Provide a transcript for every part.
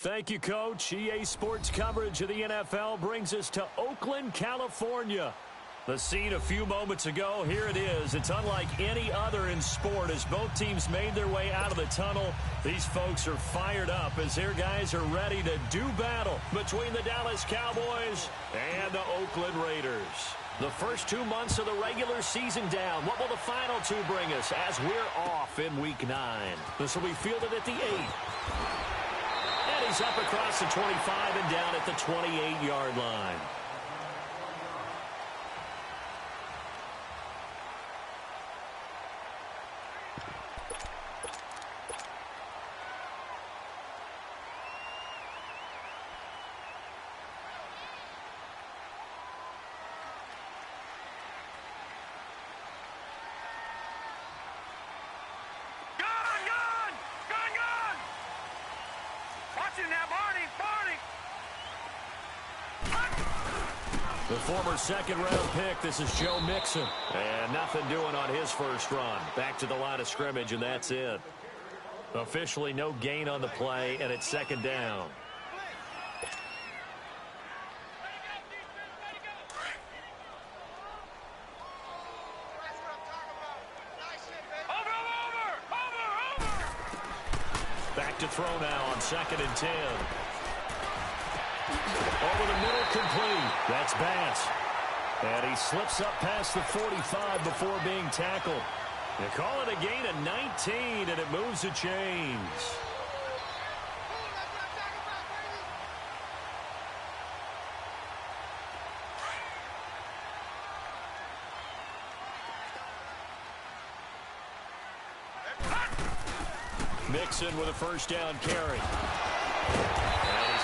Thank you, Coach. EA Sports coverage of the NFL brings us to Oakland, California. The scene a few moments ago, here it is. It's unlike any other in sport as both teams made their way out of the tunnel. These folks are fired up as their guys are ready to do battle between the Dallas Cowboys and the Oakland Raiders. The first 2 months of the regular season down. What will the final two bring us as we're off in Week 9? This will be fielded at the 8. And he's up across the 25 and down at the 28-yard line. The former second-round pick, this is Joe Mixon. And nothing doing on his first run. Back to the line of scrimmage, and that's it. Officially no gain on the play, and it's second down. Back to throw now on 2nd and 10. Over the middle, complete. That's Bass. And he slips up past the 45 before being tackled. They call it a gain of 19, and it moves the chains. Mixon with a first down carry.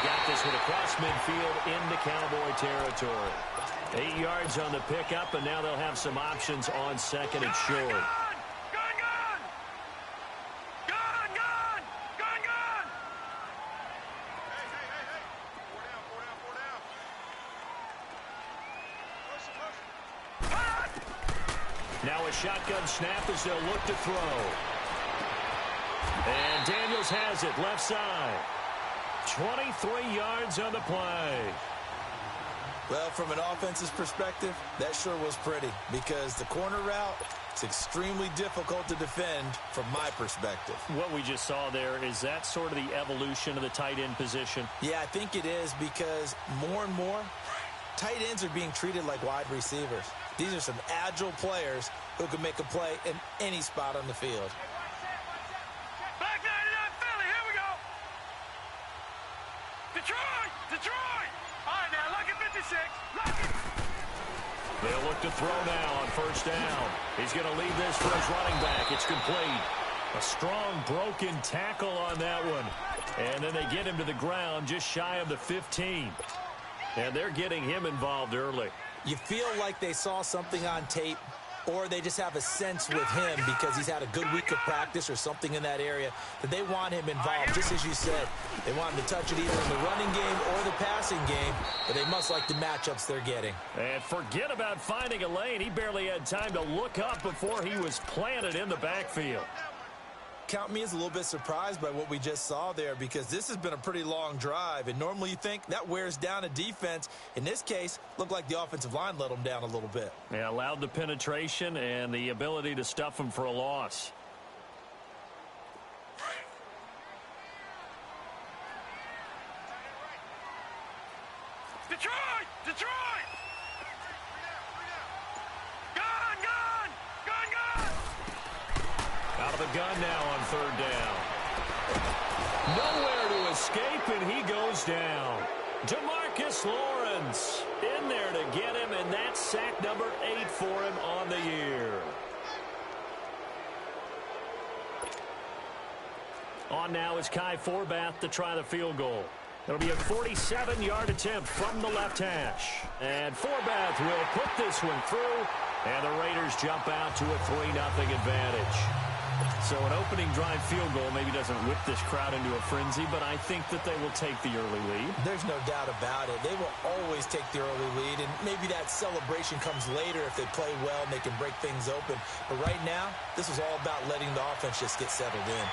Got this one across midfield into Cowboy territory. 8 yards on the pickup, and now they'll have some options on 2nd and short. Now a shotgun snap as they'll look to throw. And Daniels has it, left side. 23 yards on the play. Well, from an offense's perspective, that sure was pretty because the corner route, it's extremely difficult to defend from my perspective. What we just saw there, is that sort of the evolution of the tight end position? Yeah, I think it is because more and more, tight ends are being treated like wide receivers. These are some agile players who can make a play in any spot on the field. They'll look to throw now on first down. He's going to lead this for his running back. It's complete. A strong broken tackle on that one. And then they get him to the ground just shy of the 15. And they're getting him involved early. You feel like they saw something on tape, or they just have a sense with him because he's had a good week of practice or something in that area that they want him involved, just as you said. They want him to touch it either in the running game or the passing game, but they must like the matchups they're getting. And forget about finding a lane. He barely had time to look up before he was planted in the backfield. Count me as a little bit surprised by what we just saw there because this has been a pretty long drive, and normally you think that wears down a defense. In this case, looked like the offensive line let them down a little bit. Yeah, allowed the penetration and the ability to stuff them for a loss. Detroit! Detroit! Out of the gun now on 3rd down. Nowhere to escape, and he goes down. DeMarcus Lawrence in there to get him, and that's sack number 8 for him on the year. On now is Kai Forbath to try the field goal. It'll be a 47-yard attempt from the left hash. And Forbath will put this one through, and the Raiders jump out to a 3-0 advantage. So an opening drive field goal maybe doesn't whip this crowd into a frenzy, but I think that they will take the early lead. There's no doubt about it. They will always take the early lead, and maybe that celebration comes later if they play well and they can break things open. But right now, this is all about letting the offense just get settled in.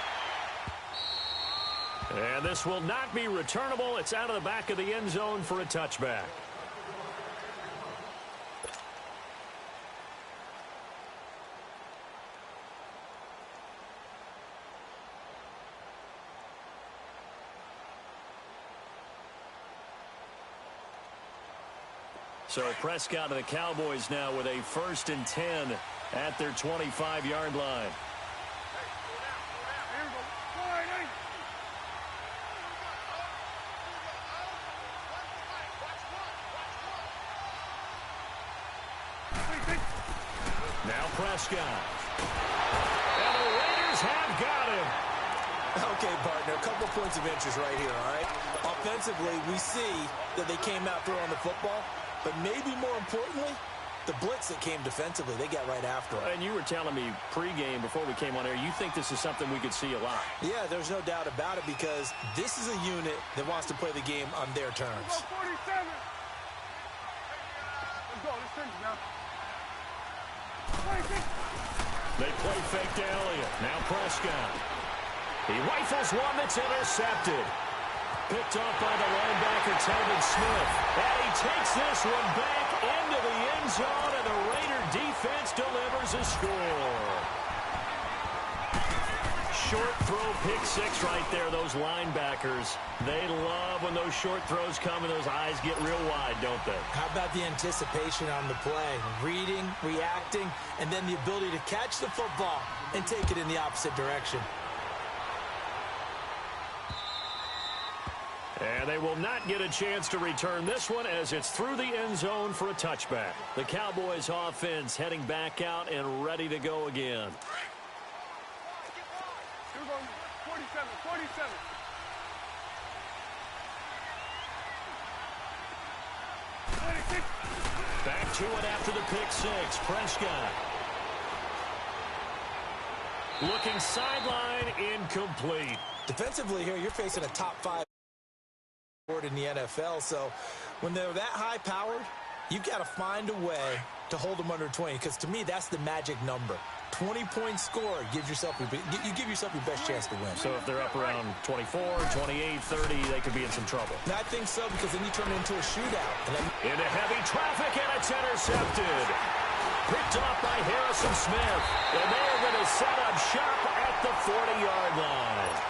And this will not be returnable. It's out of the back of the end zone for a touchback. So Prescott and the Cowboys now with a 1st and 10 at their 25-yard line. Now Prescott. And the Raiders have got him. Okay, partner, a couple points of interest right here, all right? Offensively, we see that they came out throwing the football, but maybe more importantly, the blitz that came defensively, they got right after it. And you were telling me pregame before we came on air, you think this is something we could see a lot. Yeah, there's no doubt about it because this is a unit that wants to play the game on their terms. Let's go, 47. Let's go, let's finish now. 26. They play fake to Elliott. Now Prescott. He rifles one that's intercepted. Picked off by the linebacker, Telvin Smith. And he takes this one back into the end zone, and the Raider defense delivers a score. Short throw, pick six right there, those linebackers. They love when those short throws come and those eyes get real wide, don't they? How about the anticipation on the play? Reading, reacting, and then the ability to catch the football and take it in the opposite direction. And they will not get a chance to return this one as it's through the end zone for a touchback. The Cowboys offense heading back out and ready to go again. 47, 47. Back to it after the pick six. Prescott. Looking sideline, incomplete. Defensively here, you're facing a top 5 in the NFL, so when they're that high-powered, you've got to find a way to hold them under 20, because to me, that's the magic number. 20-point score gives yourself you give yourself your best chance to win. So if they're up around 24, 28, 30, they could be in some trouble. And I think so, because then you turn it into a shootout. Into heavy traffic, and it's intercepted. Picked off by Harrison Smith. And they're going to set up shop at the 40-yard line.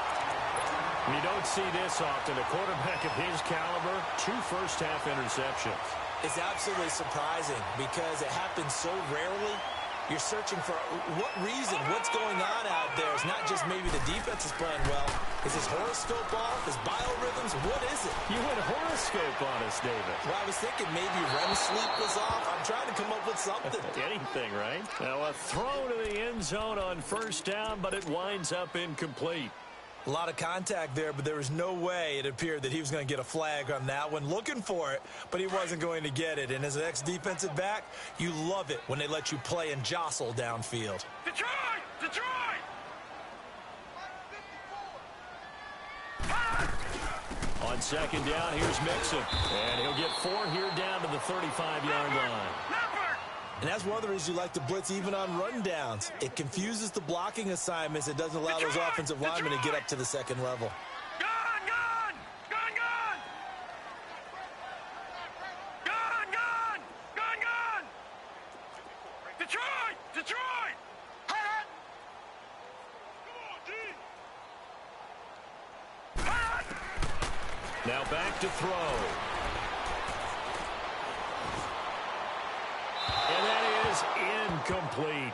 You don't see this often. A quarterback of his caliber, 2 first-half interceptions. It's absolutely surprising because it happens so rarely. You're searching for what reason, what's going on out there. It's not just maybe the defense is playing well. Is his horoscope off? His biorhythms? What is it? You went horoscope on us, David. Well, I was thinking maybe REM sleep was off. I'm trying to come up with something. Anything, right? Now a throw to the end zone on first down, but it winds up incomplete. A lot of contact there, but there was no way it appeared that he was going to get a flag on that one. Looking for it, but he wasn't going to get it. And as an ex-defensive back, you love it when they let you play and jostle downfield. Detroit! Detroit! On second down, here's Mixon. And he'll get 4 here down to the 35-yard line. And that's one of the reasons you like to blitz even on rundowns. It confuses the blocking assignments. It doesn't allow those offensive linemen to get up to the second level. Gone! Gone! Gone! Gone! Gone! Gone! Gone! Gone! Detroit! Detroit! Hot! Come on, Hot! Now back to throw. And that is incomplete.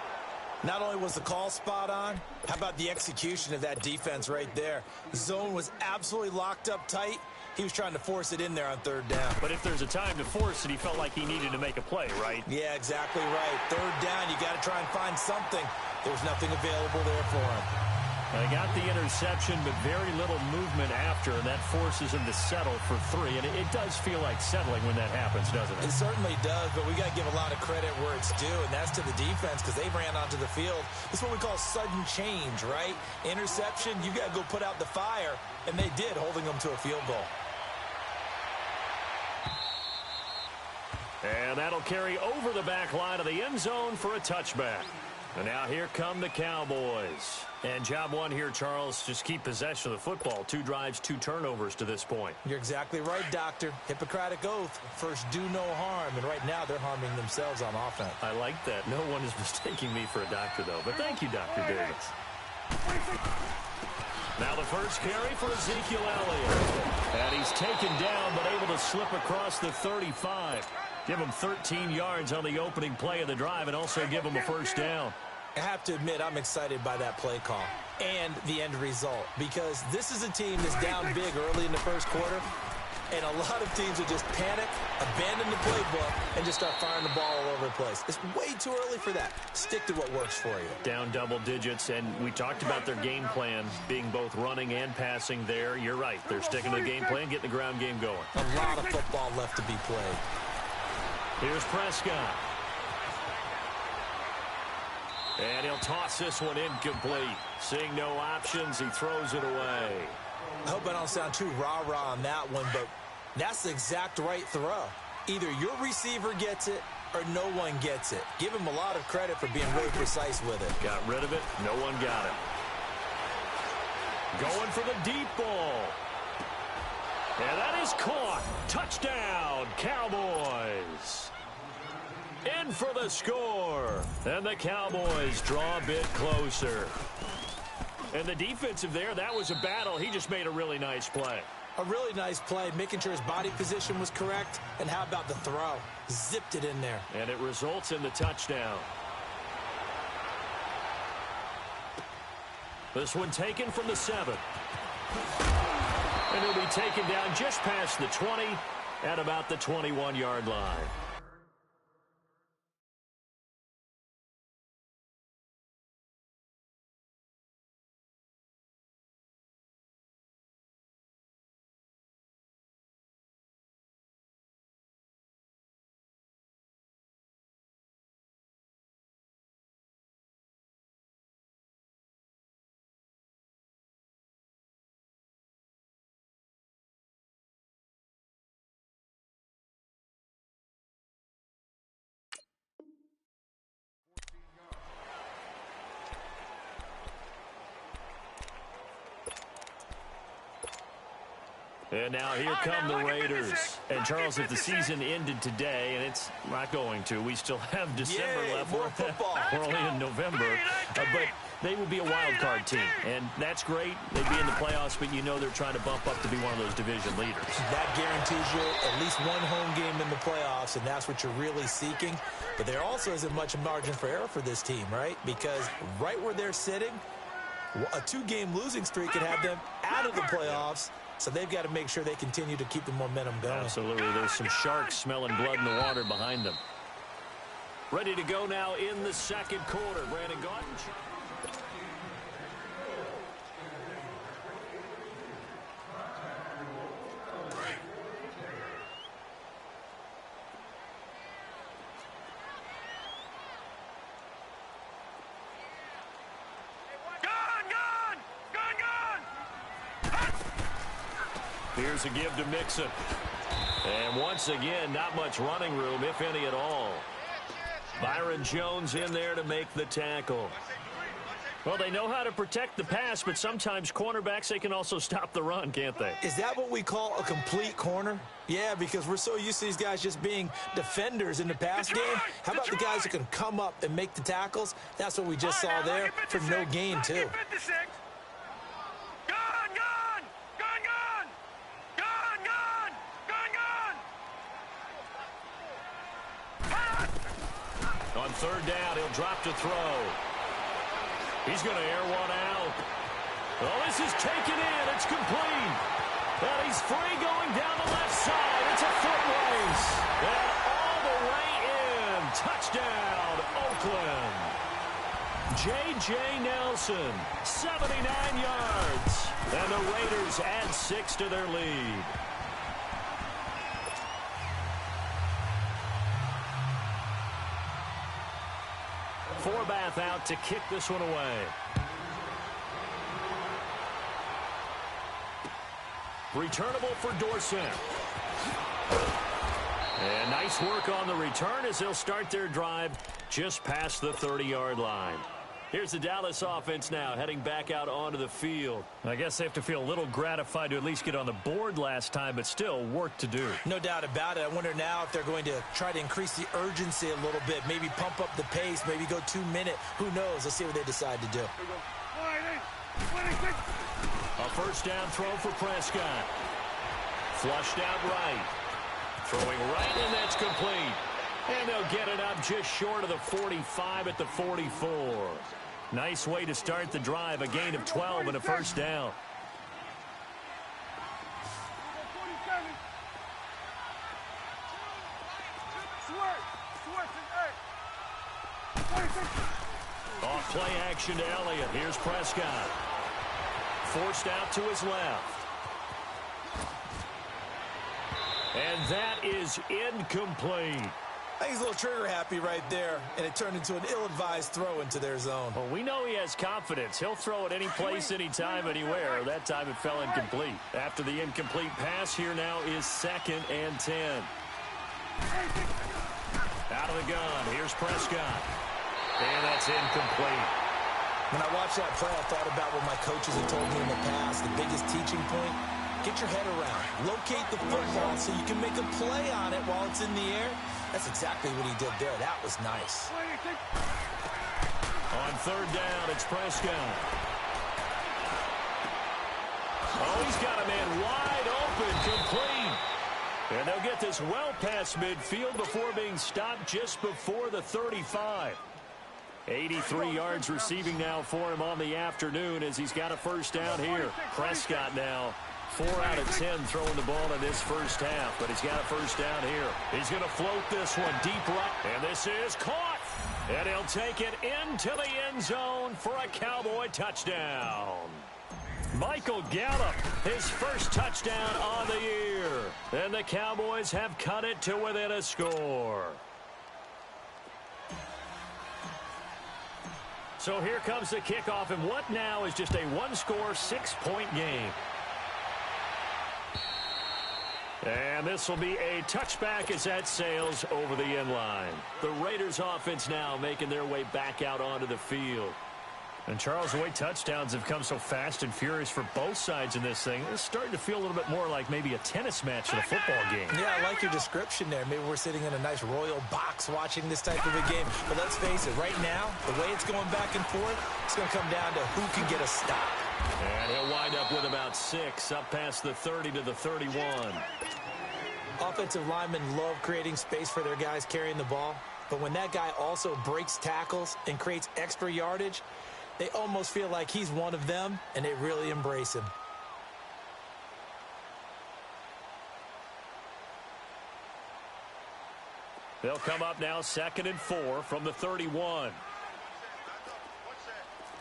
Not only was the call spot on, how about the execution of that defense right there? The zone was absolutely locked up tight. He was trying to force it in there on third down. But if there's a time to force it, he felt like he needed to make a play, right? Yeah, exactly right. Third down, you got to try and find something. There was nothing available there for him. They got the interception, but very little movement after, and that forces him to settle for 3. And it does feel like settling when that happens, doesn't it? It certainly does, but we got to give a lot of credit where it's due, and that's to the defense because they ran onto the field. This is what we call sudden change, right? Interception, you got to go put out the fire, and they did, holding them to a field goal. And that'll carry over the back line of the end zone for a touchback. And now here come the Cowboys. And job one here, Charles, just keep possession of the football. 2 drives, 2 turnovers to this point. You're exactly right, Doctor. Hippocratic oath. First, do no harm. And right now, they're harming themselves on offense. I like that. No one is mistaking me for a doctor, though. But thank you, Dr. Davis. Now the first carry for Ezekiel Elliott. And he's taken down, but able to slip across the 35. Give him 13 yards on the opening play of the drive and also give him a first down. I have to admit, I'm excited by that play call and the end result because this is a team that's down big early in the first quarter, and a lot of teams will just panic, abandon the playbook, and just start firing the ball all over the place. It's way too early for that. Stick to what works for you. Down double digits, and we talked about their game plan being both running and passing there. You're right. They're sticking to the game plan, getting the ground game going. A lot of football left to be played. Here's Prescott. And he'll toss this one incomplete. Seeing no options, he throws it away. I hope I don't sound too rah-rah on that one, but that's the exact right throw. Either your receiver gets it or no one gets it. Give him a lot of credit for being really precise with it. Got rid of it. No one got it. Going for the deep ball. And that is caught. Touchdown, Cowboys. In for the score. And the Cowboys draw a bit closer. And the defensive there, that was a battle. He just made a really nice play. A really nice play, making sure his body position was correct. And how about the throw? Zipped it in there. And it results in the touchdown. This one taken from the 7. And it'll be taken down just past the 20 at about the 21-yard line. And now here come the Raiders. And, Charles, if the season ended today, and it's not going to, we still have December left. More football. We're only in November. But they will be a wild card team. And that's great. They'd be in the playoffs, but you know they're trying to bump up to be one of those division leaders. That guarantees you at least one home game in the playoffs, and that's what you're really seeking. But there also isn't much margin for error for this team, right? Because right where they're sitting, a 2-game losing streak could have them out of the playoffs. So they've got to make sure they continue to keep the momentum going. Absolutely. There's some sharks smelling blood in the water behind them. Ready to go now in the second quarter. Brandon Gaudin. Here's a give to Mixon. And once again, not much running room, if any at all. Byron Jones in there to make the tackle. Well, they know how to protect the pass, but sometimes cornerbacks, they can also stop the run, can't they? Is that what we call a complete corner? Yeah, because we're so used to these guys just being defenders in the pass game. How about the guys who can come up and make the tackles? That's what we just saw there for no gain, too. On third down, he'll drop to throw. He's going to air one out. Oh, this is taken in. It's complete. And he's free going down the left side. It's a foot race. And all the way in. Touchdown, Oakland. J.J. Nelson, 79 yards. And the Raiders add 6 to their lead. Forbath out to kick this one away. Returnable for Dorsett. And nice work on the return as they'll start their drive just past the 30-yard line. Here's the Dallas offense now heading back out onto the field. I guess they have to feel a little gratified to at least get on the board last time, but still work to do. No doubt about it. I wonder now if they're going to try to increase the urgency a little bit, maybe pump up the pace, maybe go 2-minute. Who knows? Let's see what they decide to do. A first down throw for Prescott. Flushed out right. Throwing right, and that's complete. And they'll get it up just short of the 45 at the 44. Nice way to start the drive. A gain of 12 and a first down. Off play action to Elliott. Here's Prescott. Forced out to his left. And that is incomplete. I think he's a little trigger happy right there, and it turned into an ill-advised throw into their zone. Well, we know he has confidence. He'll throw it any place, anytime, anywhere. That time it fell incomplete. After the incomplete pass, here now is 2nd and 10. Out of the gun, here's Prescott. And that's incomplete. When I watched that play, I thought about what my coaches had told me in the past. The biggest teaching point, get your head around. Locate the football so you can make a play on it while it's in the air. That's exactly what he did there. That was nice. On 3rd down, it's Prescott. Oh, he's got a man wide open, complete. And they'll get this well past midfield before being stopped just before the 35. 83 yards receiving now for him on the afternoon as he's got a first down here. Prescott now 4 out of 10 throwing the ball in this first half, but he's got a first down here. He's going to float this one deep right, and this is caught. And he'll take it into the end zone for a Cowboy touchdown. Michael Gallup, his first touchdown on the year. And the Cowboys have cut it to within a score. So here comes the kickoff, and what now is just a one-score, 6-point game. And this will be a touchback as that sails over the end line. The Raiders offense now making their way back out onto the field. And Charles, the way touchdowns have come so fast and furious for both sides in this thing, it's starting to feel a little bit more like maybe a tennis match than a football game. Yeah, I like your description there. Maybe we're sitting in a nice royal box watching this type of a game. But let's face it, right now, the way it's going back and forth, it's going to come down to who can get a stop. And he'll wind up with about 6, up past the 30 to the 31. Offensive linemen love creating space for their guys carrying the ball. But when that guy also breaks tackles and creates extra yardage, they almost feel like he's one of them, and they really embrace him. They'll come up now 2nd and 4 from the 31.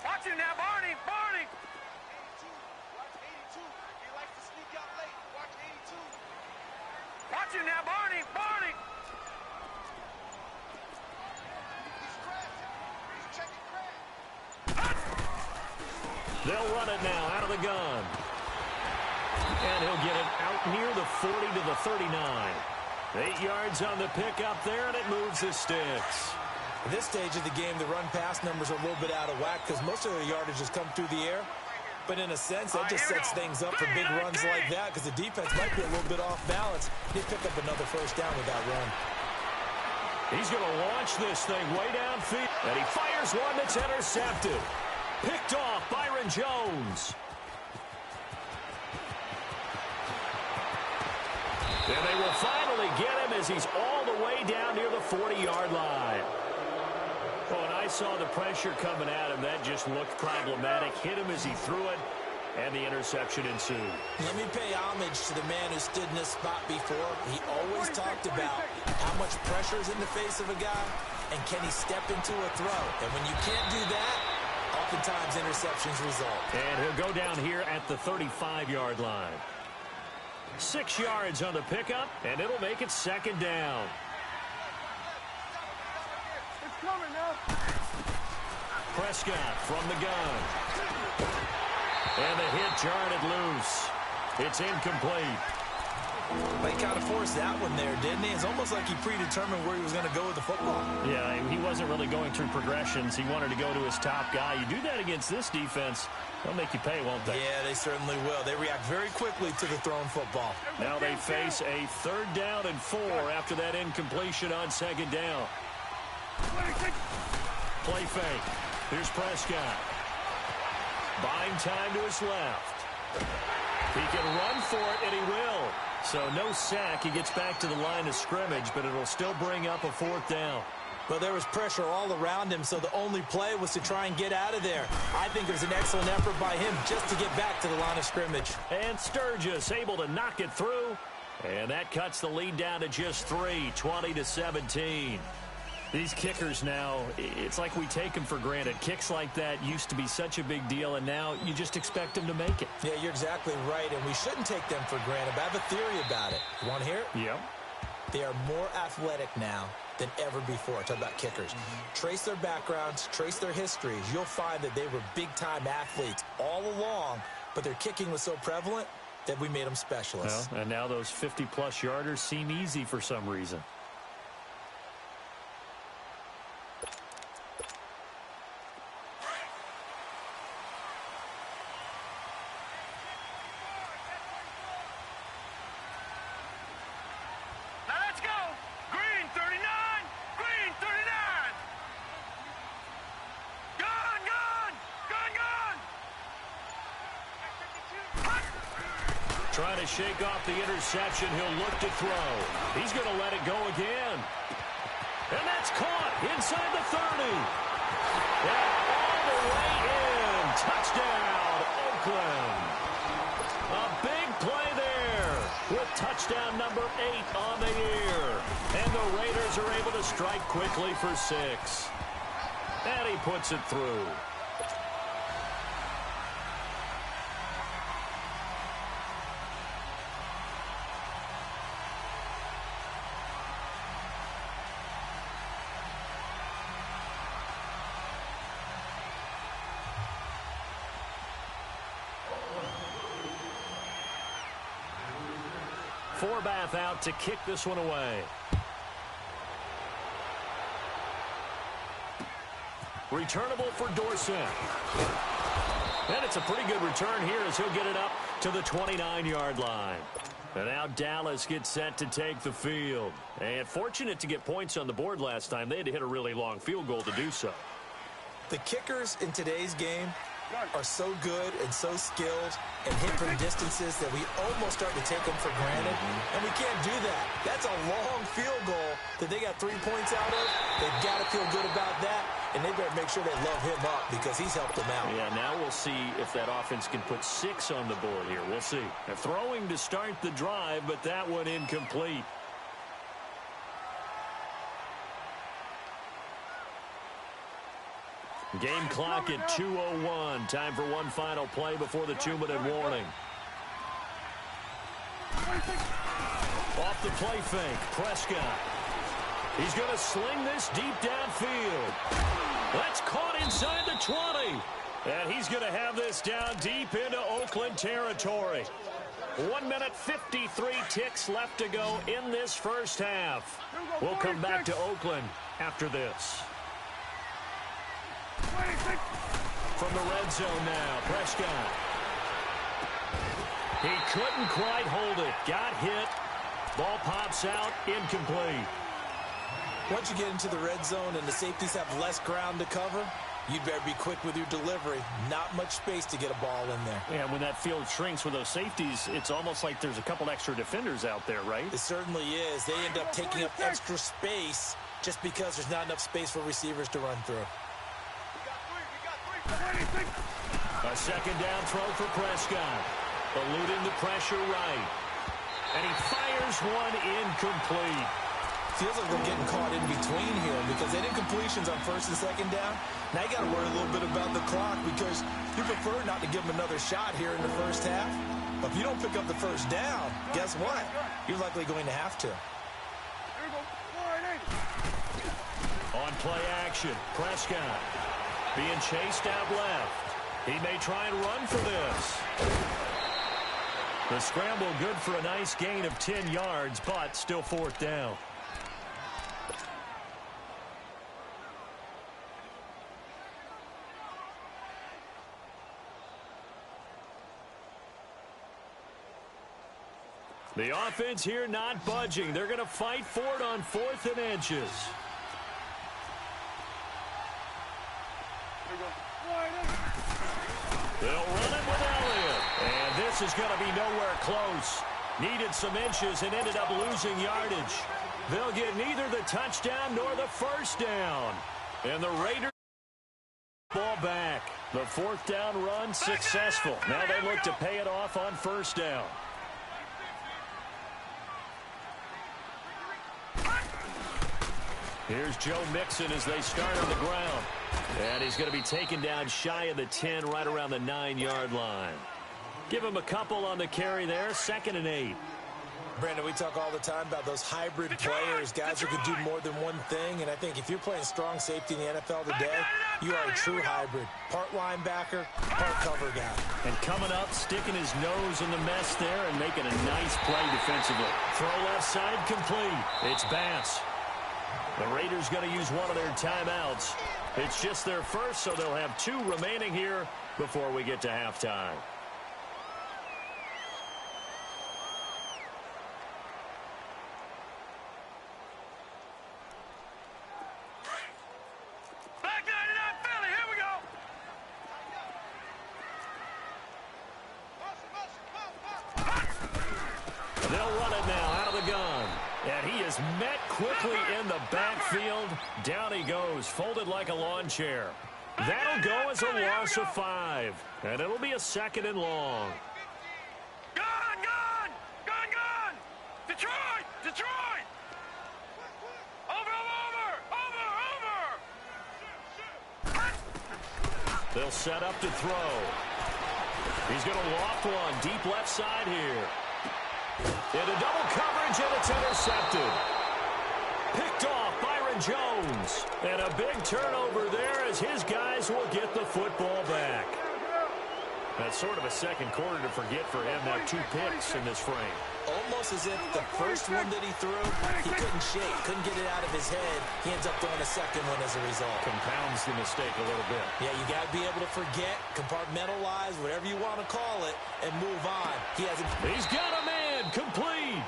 Watch him now, Barney! Barney! Watch 82. He likes to sneak out late. Watch 82. Watch him now, Barney! Barney! He's crashing. He's checking crash. They'll run it now out of the gun. And he'll get it out near the 40 to the 39. 8 yards on the pickup there, and it moves the sticks. At this stage of the game, the run-pass numbers are a little bit out of whack because most of their yardage has come through the air. But in a sense, that just sets things up for big runs like that because the defense might be a little bit off balance. They pick up another first down with that run. He's going to launch this thing way downfield. And he fires one that's intercepted. Picked off Byron Jones. And they will finally get him as he's all the way down near the 40-yard line. Oh, and I saw the pressure coming at him. That just looked problematic. Hit him as he threw it, and the interception ensued. Let me pay homage to the man who stood in this spot before. He always talked about how much pressure is in the face of a guy, and can he step into a throw. And when you can't do that, oftentimes interceptions result. And he'll go down here at the 35-yard line. 6 yards on the pickup, and it'll make it 2nd down. It's coming now. Prescott from the gun. And the hit jarred it loose. It's incomplete. But he kind of forced that one there, didn't he? It's almost like he predetermined where he was going to go with the football. Yeah, he wasn't really going through progressions. He wanted to go to his top guy. You do that against this defense, they'll make you pay, won't they? Yeah, they certainly will. They react very quickly to the thrown football. Now they face a 3rd down and 4 after that incompletion on 2nd down. Play fake. Here's Prescott. Buying time to his left. He can run for it, and he will. So no sack. He gets back to the line of scrimmage, but it'll still bring up a 4th down. Well, there was pressure all around him, so the only play was to try and get out of there. I think it was an excellent effort by him just to get back to the line of scrimmage. And Sturgis able to knock it through. And that cuts the lead down to just 3, 20-17. These kickers now, it's like we take them for granted. Kicks like that used to be such a big deal, and now you just expect them to make it. Yeah, you're exactly right, and we shouldn't take them for granted. But I have a theory about it. You want to hear it? Yep. They are more athletic now than ever before. Talk about kickers. Trace their backgrounds, trace their histories. You'll find that they were big-time athletes all along, but their kicking was so prevalent that we made them specialists. Well, and now those 50-plus yarders seem easy for some reason. Trying to shake off the interception. He'll look to throw. He's going to let it go again. And that's caught inside the 30. And all the way in. Touchdown, Oakland. A big play there with touchdown number 8 on the year. And the Raiders are able to strike quickly for 6. And he puts it through. Forbath out to kick this one away. Returnable for Dorsett. And it's a pretty good return here as he'll get it up to the 29-yard line. And now Dallas gets set to take the field. And fortunate to get points on the board last time. They had to hit a really long field goal to do so. The kickers in today's game are so good and so skilled and hit from distances that we almost start to take them for granted. And we can't do that. That's a long field goal that they got 3 points out of. They've got to feel good about that, and they better make sure they love him up because he's helped them out. Yeah, now we'll see if that offense can put 6 on the board here. We'll see. They're throwing to start the drive, but that one incomplete. Game clock at 2:01. Time for one final play before the 2-minute warning. Off the play fake, Prescott. He's going to sling this deep downfield. That's caught inside the 20. And he's going to have this down deep into Oakland territory. 1 minute 53 ticks left to go in this first half. We'll come back to Oakland after this. From the red zone now, Prescott. He couldn't quite hold it. Got hit. Ball pops out, incomplete. Once you get into the red zone and the safeties have less ground to cover, you'd better be quick with your delivery. Not much space to get a ball in there. Yeah, when that field shrinks with those safeties, it's almost like there's a couple extra defenders out there, right? It certainly is. They end up taking up extra space just because there's not enough space for receivers to run through. A second down throw for Prescott. Eluding the pressure right. And he fires one incomplete. Feels like we're getting caught in between here because they did completions on first and second down. Now you got to worry a little bit about the clock because you prefer not to give them another shot here in the first half. But if you don't pick up the first down, guess what? You're likely going to have to. On play action, Prescott being chased out left. He may try and run for this. The scramble good for a nice gain of 10 yards, but still fourth down. The offense here not budging. They're going to fight for it on 4th and inches. They'll run it with Elliott. And this is going to be nowhere close. Needed some inches and ended up losing yardage. They'll get neither the touchdown nor the first down. And the Raiders ball back. The 4th down run successful. Now they look to pay it off on 1st down. Here's Joe Mixon as they start on the ground. And he's going to be taken down shy of the 10, right around the 9-yard line. Give him a couple on the carry there, 2nd and 8. Brandon, we talk all the time about those hybrid players, guys who can do more than one thing. And I think if you're playing strong safety in the NFL today, you are a true hybrid. Part linebacker, part cover guy. And coming up, sticking his nose in the mess there and making a nice play defensively. Throw left side complete. It's Bass. The Raiders going to use one of their timeouts. It's just their first, so they'll have 2 remaining here before we get to halftime. Back 99 Philly, here we go. They'll run it now out of the gun. And he is met quickly in the backfield. Down he goes, folded like a lawn chair. That'll go as a loss of 5. And it'll be a 2nd and long. Gone, gone, gone, gone. Detroit, Detroit. Over. They'll set up to throw. He's going to loft one deep left side here. Into double coverage, and it's intercepted. Picked off Byron Jones. And a big turnover there as his guys will get the football back. That's sort of a second quarter to forget for him. Now 2 picks in this frame. Almost as if the first one that he threw, he couldn't shake, couldn't get it out of his head. He ends up throwing a second one as a result. Compounds the mistake a little bit. Yeah, you got to be able to forget, compartmentalize, whatever you want to call it, and move on. He's got a man, complete.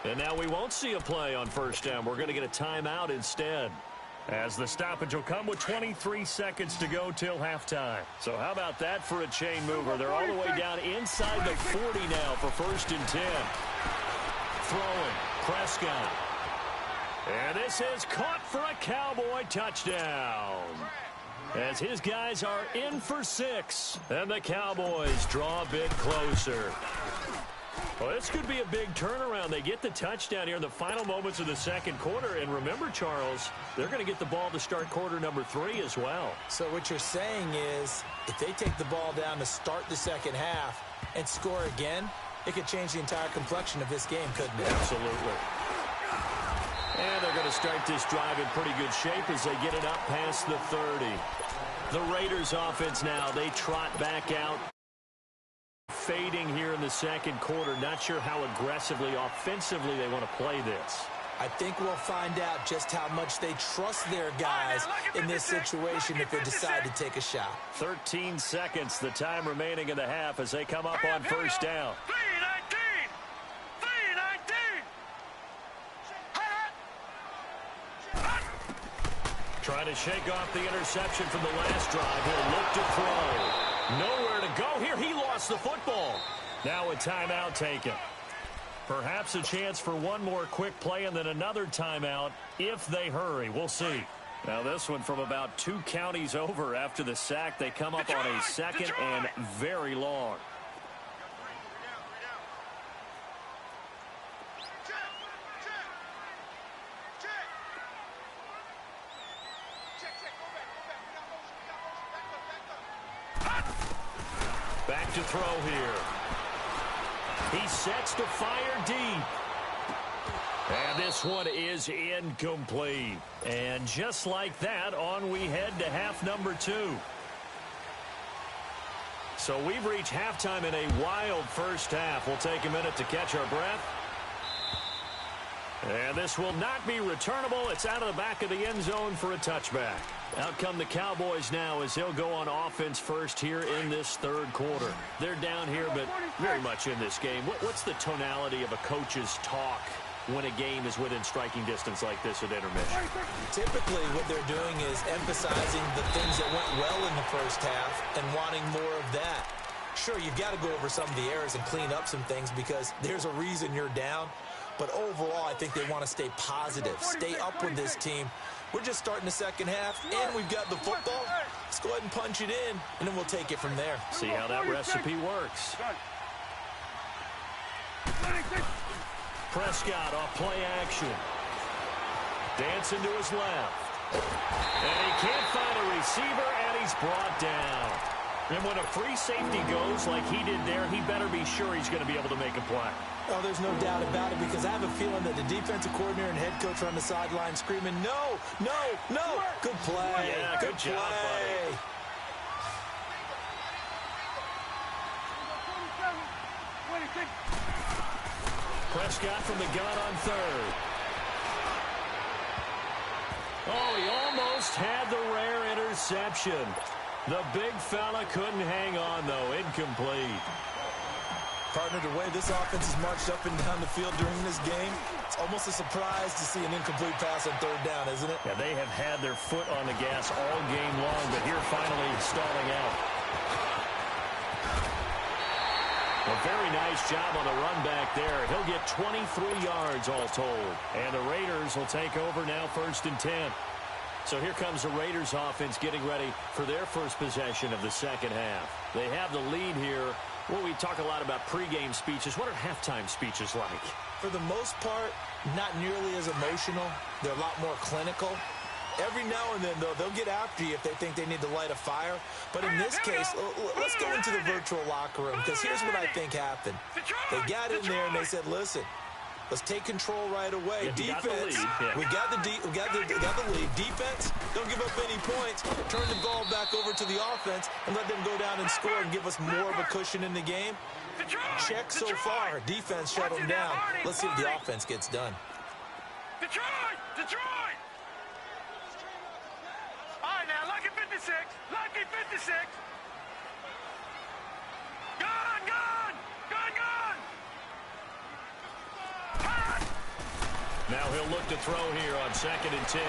And now we won't see a play on 1st down. We're going to get a timeout instead, as the stoppage will come with 23 seconds to go till halftime. So how about that for a chain mover? They're all the way down inside the 40 now for 1st and 10. Throwing, Prescott. And this is caught for a Cowboy touchdown, as his guys are in for 6. And the Cowboys draw a bit closer. Well, this could be a big turnaround. They get the touchdown here in the final moments of the second quarter. And remember, Charles, they're going to get the ball to start quarter number 3 as well. So what you're saying is, if they take the ball down to start the second half and score again, it could change the entire complexion of this game, couldn't it? Absolutely. And they're going to start this drive in pretty good shape as they get it up past the 30. The Raiders offense now, they trot back out. Fading here in the second quarter. Not sure how aggressively, offensively they want to play this. I think we'll find out just how much they trust their guys in this situation if they decide to take a shot. 13 seconds, the time remaining in the half as they come up on 1st down. 3-19. Trying to shake off the interception from the last drive. He'll look to throw. Nowhere to go here. He lost the football. Now a timeout taken. Perhaps a chance for one more quick play and then another timeout if they hurry. We'll see. Now this one from about 2 counties over after the sack. They come up on a 2nd and very long. Back to throw here. He sets to fire deep. And this one is incomplete. And just like that, on we head to half number 2. So we've reached halftime in a wild first half. We'll take a minute to catch our breath. And this will not be returnable. It's out of the back of the end zone for a touchback. Out come the Cowboys now as they'll go on offense first here in this third quarter. They're down here, but very much in this game. What's the tonality of a coach's talk when a game is within striking distance like this at intermission? Typically, what they're doing is emphasizing the things that went well in the first half and wanting more of that. Sure, you've got to go over some of the errors and clean up some things because there's a reason you're down. But overall, I think they want to stay positive, stay up with this team. We're just starting the second half, and we've got the football. Let's go ahead and punch it in, and then we'll take it from there. See how that recipe works. Prescott off play action. Dancing to his left. And he can't find a receiver, and he's brought down. And when a free safety goes like he did there, he better be sure he's going to be able to make a play. Oh, there's no doubt about it because I have a feeling that the defensive coordinator and head coach are on the sideline screaming, no, no, no. Good play. Yeah, good job, buddy. Prescott from the gun on third. Oh, he almost had the rare interception. The big fella couldn't hang on, though. Incomplete. Partner, the way this offense has marched up and down the field during this game, it's almost a surprise to see an incomplete pass on third down, isn't it? Yeah, they have had their foot on the gas all game long, but here finally stalling out. A very nice job on the run back there. He'll get 23 yards all told. And the Raiders will take over now 1st and 10. So here comes the Raiders offense getting ready for their first possession of the second half. They have the lead here. Well, we talk a lot about pregame speeches. What are halftime speeches like? For the most part, not nearly as emotional. They're a lot more clinical. Every now and then, though, they'll get after you if they think they need to light a fire. But in this case, let's go into the virtual locker room because here's what I think happened. They got in there and they said, listen, let's take control right away. Defense, we got the lead. Defense, don't give up any points. Turn the ball back over to the offense and let them go down and score and give us more of a cushion in the game. Check so far. Defense shut them down. Let's see if the offense gets done. Detroit! Detroit! All right, now, lucky 56. Lucky 56. Gun! Gun! Gun! Gun! Now he'll look to throw here on 2nd and 10.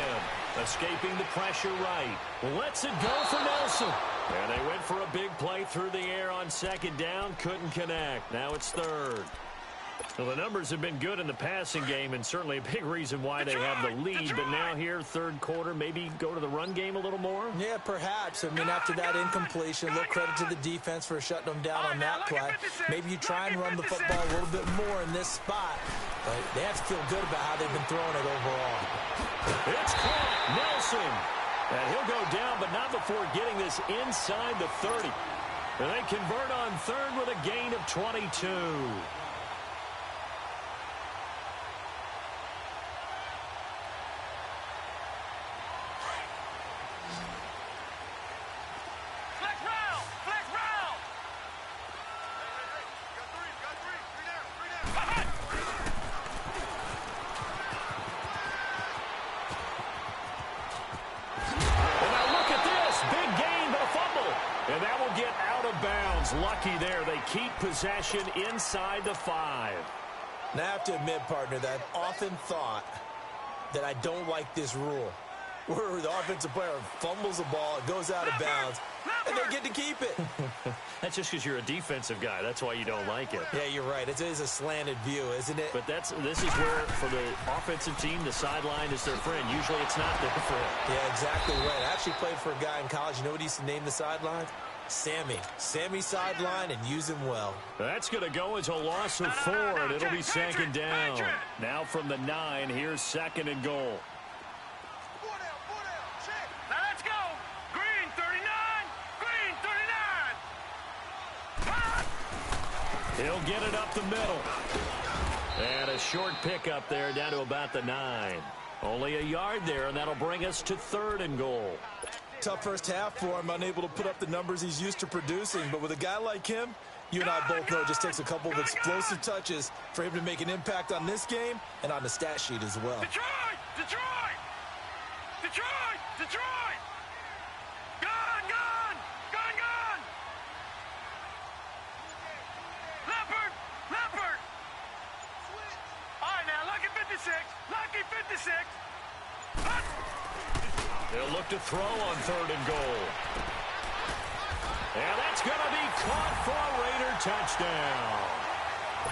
Escaping the pressure right. Lets it go for Nelson. And they went for a big play through the air on 2nd down. Couldn't connect. Now it's 3rd. Well, the numbers have been good in the passing game and certainly a big reason why they have the lead. But now here, 3rd quarter, maybe go to the run game a little more? Yeah, perhaps. I mean, after that incompletion, a little credit to the defense for shutting them down on that play. Maybe you try and run the football a little bit more in this spot. But they have to feel good about how they've been throwing it overall. It's caught. Nelson. And he'll go down, but not before getting this inside the 30. And they convert on 3rd with a gain of 22. Lucky there. They keep possession inside the 5. Now, I have to admit, partner, that I've often thought that I don't like this rule where the offensive player fumbles the ball, it goes out of bounds, and they get to keep it. That's just because you're a defensive guy. That's why you don't like it. Yeah, you're right. It is a slanted view, isn't it? But this is where, for the offensive team, the sideline is their friend. Usually it's not their friend. Yeah, exactly right. I actually played for a guy in college. You know what he used to name the sideline? Sammy. Sammy sideline, and use him well. That's going to go as a loss of 4, and it'll be 2nd down. Now from the 9, here's 2nd and goal. Now let's go. Green 39. Green 39. He'll get it up the middle. And a short pickup there down to about the 9. Only a yard there, and that'll bring us to 3rd and goal. tough first half for him, unable to put up the numbers he's used to producing. But with a guy like him, you and I both know it just takes a couple of explosive touches for him to make an impact on this game and on the stat sheet as well. Detroit! Detroit! Detroit! Detroit! Gone! Gone! Gone! Gone! Leopard! Leopard! All right, now, lucky 56. Lucky 56. Hut! They'll look to throw on 3rd and goal. And that's going to be caught for a Raider touchdown.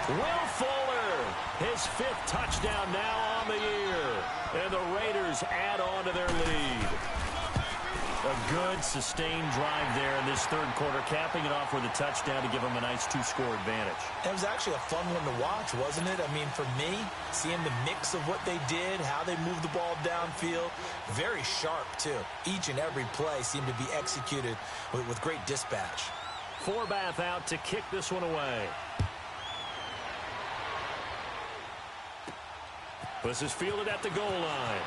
Will Fuller, his 5th touchdown now on the year. And the Raiders add on to their lead. A good, sustained drive there in this 3rd quarter, capping it off with a touchdown to give them a nice 2-score advantage. It was actually a fun one to watch, wasn't it? I mean, for me, seeing the mix of what they did, how they moved the ball downfield, very sharp, too. Each and every play seemed to be executed with great dispatch. Forbath out to kick this one away. This is fielded at the goal line.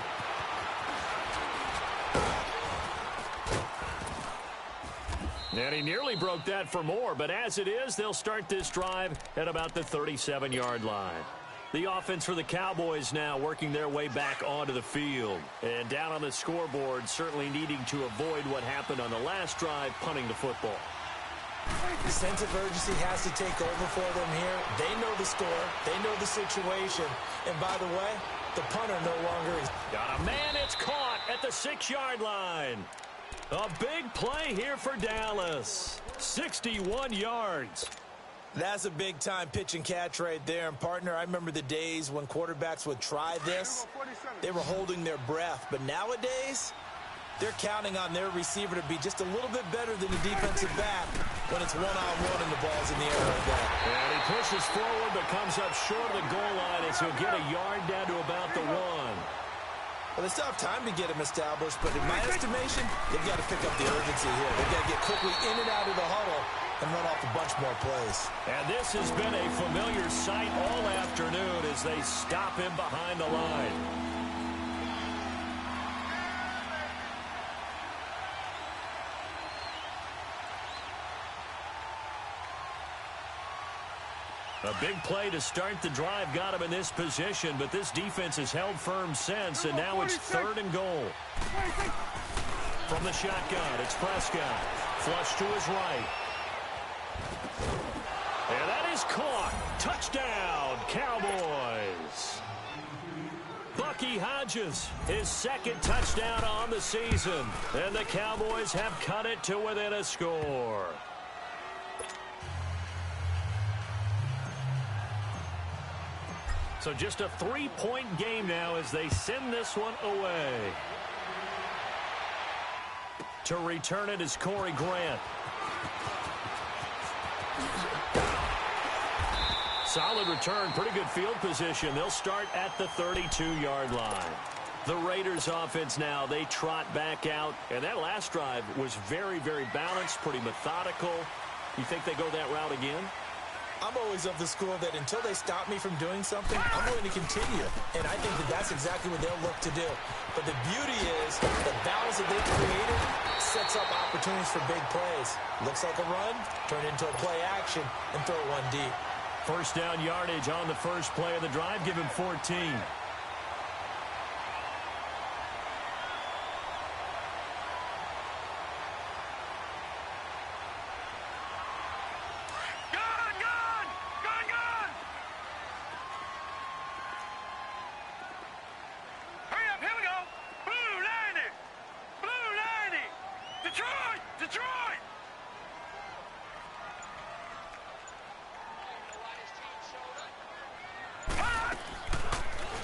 And he nearly broke that for more, but as it is, they'll start this drive at about the 37-yard line. The offense for the Cowboys now working their way back onto the field. And down on the scoreboard, certainly needing to avoid what happened on the last drive, punting the football. The sense of urgency has to take over for them here. They know the score. They know the situation. And by the way, the punter no longer is. Got a man, it's caught at the 6-yard line. A big play here for Dallas. 61 yards. That's a big-time pitch and catch right there. And, partner, I remember the days when quarterbacks would try this. They were holding their breath. But nowadays, they're counting on their receiver to be just a little bit better than the defensive back when it's one-on-one and the ball's in the air like that. And he pushes forward but comes up short of the goal line as he'll get a yard down to about the 1. Well, they still have time to get him established, but in my estimation, they've got to pick up the urgency here. They've got to get quickly in and out of the huddle and run off a bunch more plays. And this has been a familiar sight all afternoon as they stop him behind the line. A big play to start the drive got him in this position, but this defense has held firm since, and now it's 3rd and goal. From the shotgun, it's Prescott. Flush to his right. And that is caught. Touchdown, Cowboys. Bucky Hodges, his 2nd touchdown on the season. And the Cowboys have cut it to within a score. So just a 3-point game now as they send this one away. To return it is Corey Grant. Solid return, pretty good field position. They'll start at the 32-yard line. The Raiders offense now, they trot back out. And that last drive was very, very balanced, pretty methodical. You think they go that route again? I'm always of the school that until they stop me from doing something, I'm going to continue. And I think that that's exactly what they'll look to do. But the beauty is the balance that they've created sets up opportunities for big plays. Looks like a run, turn into a play action, and throw one deep. First down yardage on the first play of the drive, give him 14.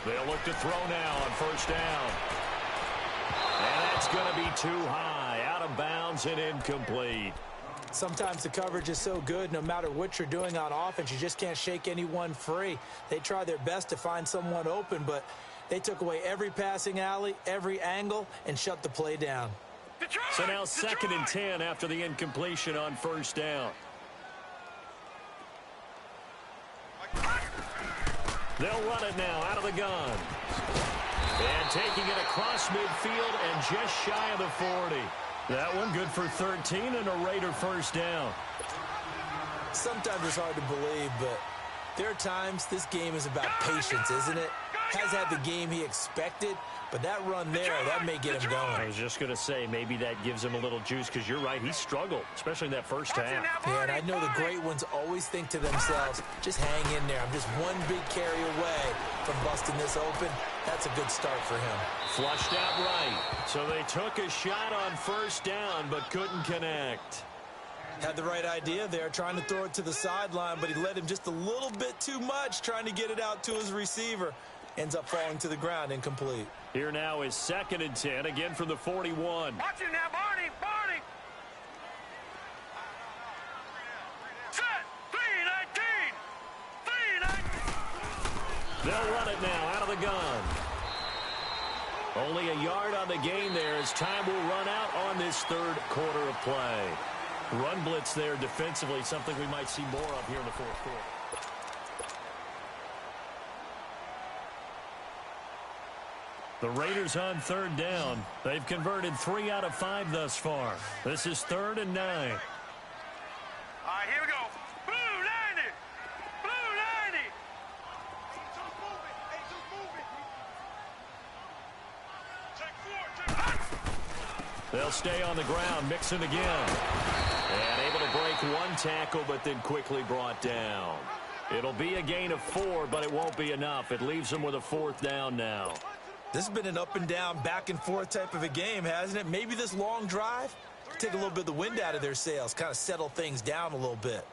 They'll look to throw now on first down. And that's going to be too high, out of bounds and incomplete. Sometimes the coverage is so good, no matter what you're doing on offense, you just can't shake anyone free. They try their best to find someone open, but they took away every passing alley, every angle, and shut the play down. So now 2nd and 10 after the incompletion on first down. They'll run it now out of the gun. And taking it across midfield and just shy of the 40. That one good for 13 and a Raider first down. Sometimes it's hard to believe, but there are times this game is about patience, isn't it? Has had the game he expected, but that run there, that may get him going. I was just going to say, maybe that gives him a little juice, because you're right, he struggled, especially in that first half. Yeah, and I know the great ones always think to themselves, just hang in there. I'm just one big carry away from busting this open. That's a good start for him. Flushed out right. So they took a shot on first down, but couldn't connect. Had the right idea there, trying to throw it to the sideline, but he let him just a little bit too much, trying to get it out to his receiver. Ends up falling to the ground, incomplete. Here now is 2nd and 10, again from the 41. Watch it now, Barney. Barney. Set. 3-19. 3-19. They'll run it now out of the gun. Only a yard on the gain there as time will run out on this third quarter of play. Run blitz there defensively, something we might see more of here in the fourth quarter. The Raiders on 3rd down. They've converted 3 out of 5 thus far. This is 3rd and 9. All right, here we go. Blue 90. Blue 90. Just move it. Hey, just move it. Check 4. They'll stay on the ground, mixing again. And able to break one tackle, but then quickly brought down. It'll be a gain of 4, but it won't be enough. It leaves them with a 4th down now. This has been an up and down, back and forth type of a game, hasn't it? Maybe this long drive, take a little bit of the wind out of their sails, kind of settle things down a little bit.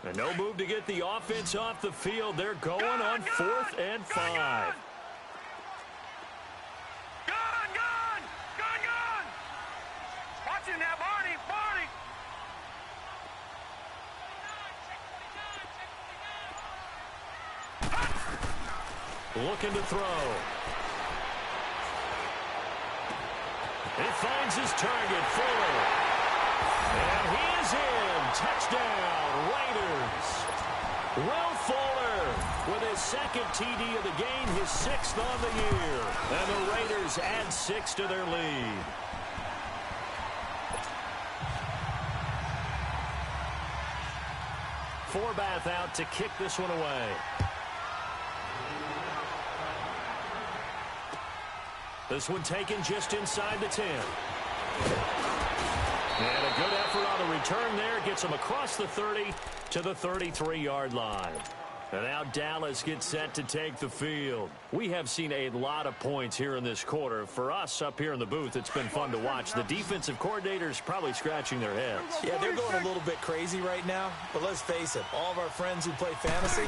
And no move to get the offense off the field. They're going on 4th and 5. Gone. Watch it now, Barney. Barney. Looking to throw. He finds his target, Fuller. And he is in. Touchdown, Raiders. Will Fuller with his 2nd TD of the game, his 6th on the year. And the Raiders add 6 to their lead. Forbath out to kick this one away. This one taken just inside the 10. And a good effort on the return there. Gets him across the 30 to the 33-yard line. And now Dallas gets set to take the field. We have seen a lot of points here in this quarter. For us up here in the booth, it's been fun to watch. The defensive coordinators probably scratching their heads. Yeah, they're going a little bit crazy right now. But let's face it, all of our friends who play fantasy,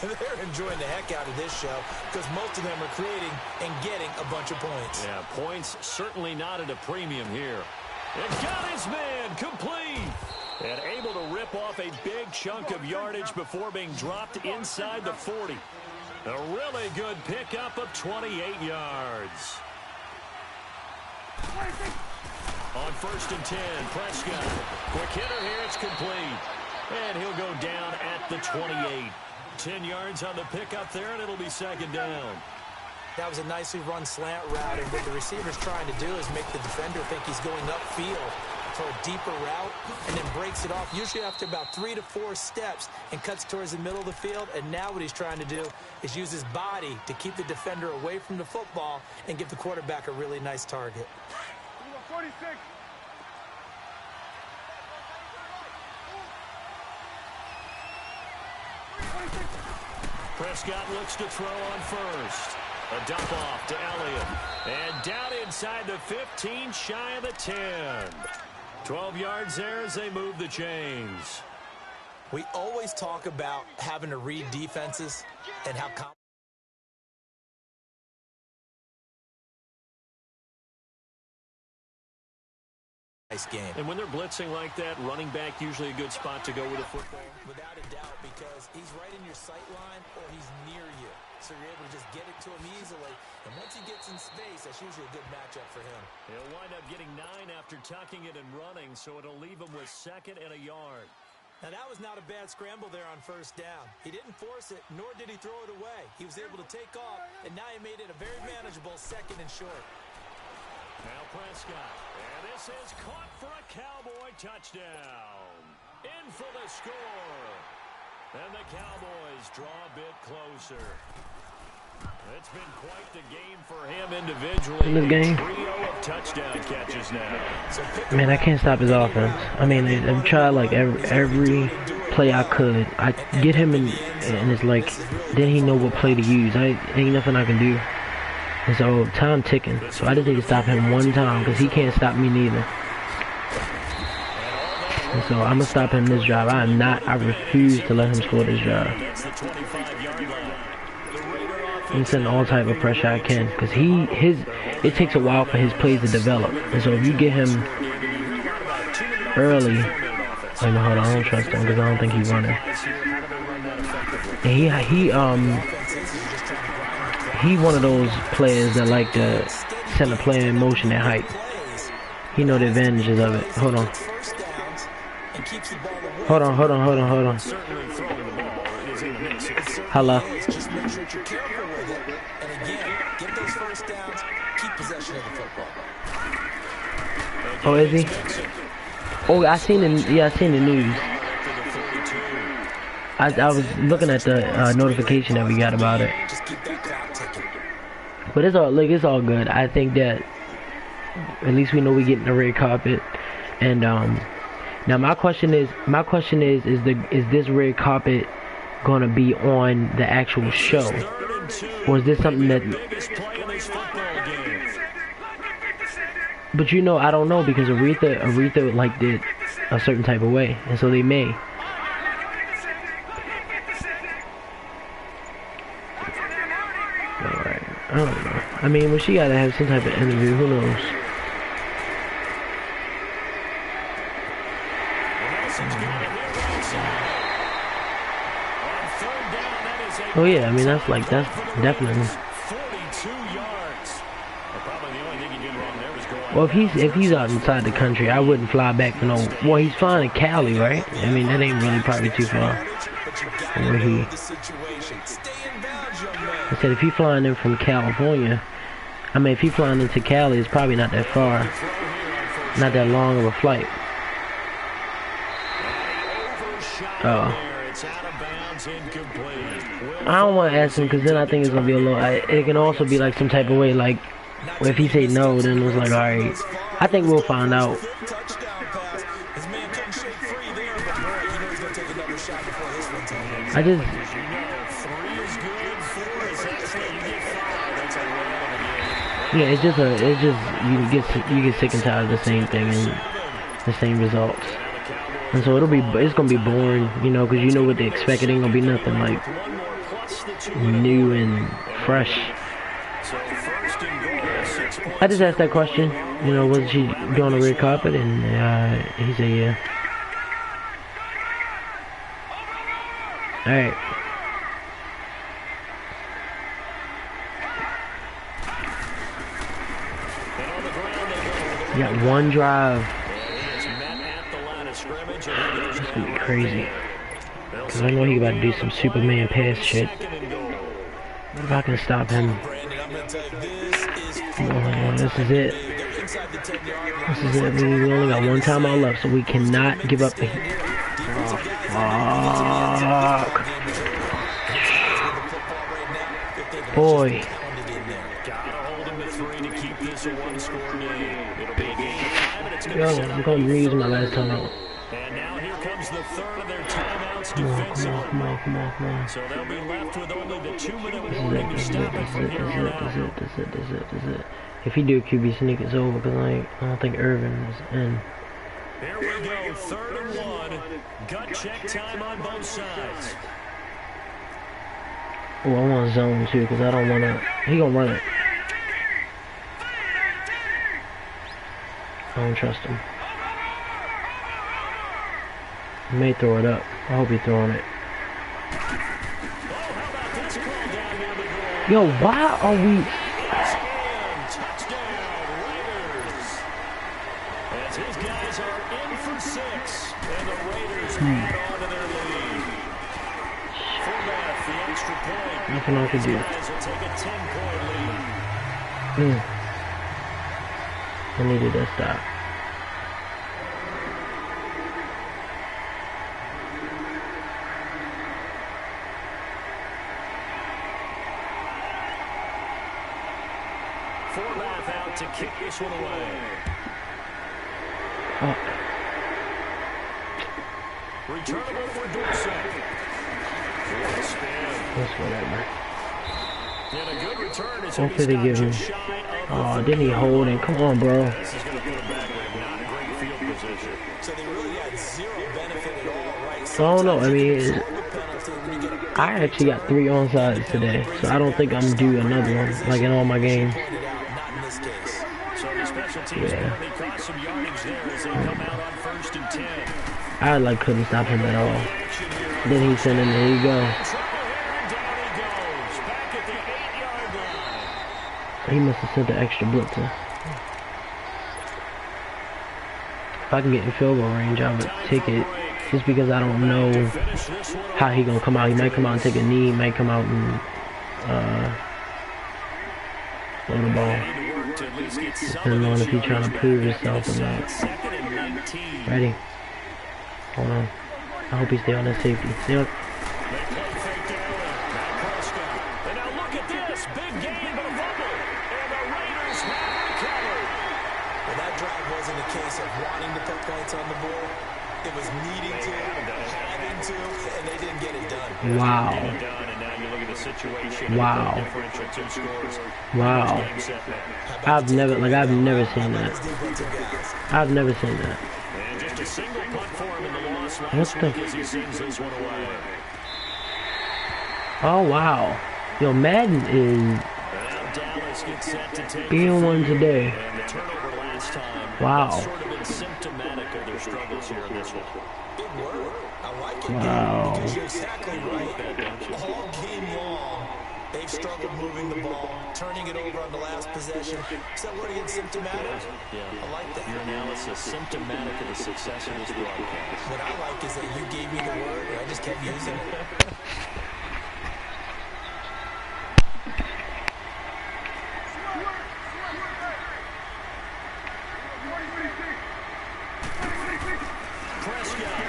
they're enjoying the heck out of this show because most of them are creating and getting a bunch of points. Yeah, points certainly not at a premium here. And got his man complete. And able to rip off a big chunk of yardage before being dropped inside the 40. A really good pickup of 28 yards. On 1st and 10, Prescott. Quick hitter here, it's complete. And he'll go down at the 28. 10 yards on the pickup there, and it'll be 2nd down. That was a nicely run slant route, and what the receiver's trying to do is make the defender think he's going upfield for a deeper route, and then breaks it off, usually after about 3 to 4 steps, and cuts towards the middle of the field. And now what he's trying to do is use his body to keep the defender away from the football and give the quarterback a really nice target. 46. Prescott looks to throw on 1st. A dump off to Elliott. And down inside the 15, shy of the 10. 12 yards there as they move the chains. We always talk about having to read defenses and how nice game. And when they're blitzing like that, running back usually a good spot to go with a football. Without a doubt, because he's right in your sight line or he's near you. So you're able to just get it to him easily. And once he gets in space, that's usually a good matchup for him. He'll wind up getting 9 after tucking it and running, so it'll leave him with 2nd and a yard. Now, that was not a bad scramble there on 1st down. He didn't force it, nor did he throw it away. He was able to take off, and now he made it a very manageable 2nd and short. Now Prescott. And this is caught for a Cowboy touchdown. In for the score. And the Cowboys draw a bit closer. It's been quite the game for him individually. In this game, Trio of touchdown catches now. man, I can't stop his offense. I mean, I've tried like every play I could. I get him in, and it's like, then he know what play to use. Ain't nothing I can do. And so time ticking. So I just need to stop him one time because he can't stop me neither. And so I'm gonna stop him this drive. I refuse to let him score this drive. I'm sending all type of pressure I can because it takes a while for his plays to develop. And so if you get him early, hold on, I don't trust him because I don't think he's running. And he one of those players that like to send a player in motion at height. He know the advantages of it. Hold on. Hello. Just make sure you're careful with it. And again, get those first downs, keep possession of the football. Oh, is he? Oh, I seen the news. I was looking at the notification that we got about it. Just keep that clock ticking. But it's all good. I think that at least we know we getting the red carpet. And now my question is this red carpet gonna be on the actual show, or is this something that? But I don't know because Aretha liked it a certain type of way, and so they may. Alright, I don't know. I mean, she gotta have some type of interview. Who knows? Oh yeah, I mean that's definitely. Well, if he's out inside the country, I wouldn't fly back for no. Well, he's flying to Cali, right? I mean that ain't really probably too far. Where he? I said if he's flying in from California, I mean if he's flying into Cali, it's probably not that far, not that long of a flight. Oh. I don't want to ask him because then I think it's going to be a little... it can also be like some type of way, like, if he say no, then it's like, alright. I think we'll find out. I just... Yeah, it's just you get sick and tired of the same thing and the same results. And so it's gonna be boring, because what they expect. It ain't gonna be nothing like new and fresh. I just asked that question, was she doing a red carpet, and he said yeah. All right. You got one drive. It's gonna be crazy. Because I know he about to do some Superman pass shit. What if I can stop him? Oh, this is it. This is it. We only got one timeout left, so we cannot give up the... Oh, fuck. Boy. Yo, I'm going to reuse my last timeout. And now here comes the third of their timeouts defensively. Come on. So they'll be left with only the 2-minute warning to stop it from here on out. That's it. If he do a QB sneak, it's over because I don't think Irvin is in. Here we go, 3rd and 1. Gut check time on both sides. Oh, I want zone too because I don't want to. He gonna run it. I don't trust him. He may throw it up. I hope he's throwing it. Yo, why are we... As his guys are in for 6, and the Raiders hold on to their lead. Forbath, the extra point. Nothing I can do. Guys will take a 10-point lead. I needed a stop. Forbath out to kick this one away. Oh. Returnable for Dorsett. What a spin. That's whatever. And a good return is Hopefully they give him. Oh, didn't he hold it? Come on, bro. This is going to put him back with not a great field position. So they really had zero benefit at all, right? I don't know. I mean, I actually got 3 onsides today, so I don't think I'm due another one, like in all my games. Not in this case. So the special teams penalty cost some yardage there as they come out on 1st and 10. I like couldn't stop him at all. Then he sent him. There you go. Trouble here, and down he goes. Back at the 8-yard line. He must have sent the extra blitzer. If I can get in field goal range, I would take it. Just because I don't know how he gonna come out. He might come out and take a knee. He might come out and throw the ball. Depending on if he's trying to prove himself or not. Ready? Hold on. I hope he stay on that safety. Stay on. And now look at this. Big gain, but a fumble. And the Raiders have recovered. Well, that drive wasn't a case of wanting to put points on the board. It was needing to, having to, and they didn't get it done. Wow. And now you look at the situation. Wow. Differential 2 scores. Wow. I've never seen that. I've never seen that. And just a single punt for him in the loss last What the? week as he sends this one away. Oh wow. Yo, Madden is Now Dallas gets set to take being one today. and the turnover last time. Wow. That's sort of been symptomatic of their struggles here in this one. Big word. I like it, Wow. because you're exactly right. All game long, they've struggled moving the ball, turning it over on the last possession. Is that word again, symptomatic? Yeah. I like that. Your analysis symptomatic of the success of this broadcast. What I like is that you gave me the word, and I just kept using it. Prescott.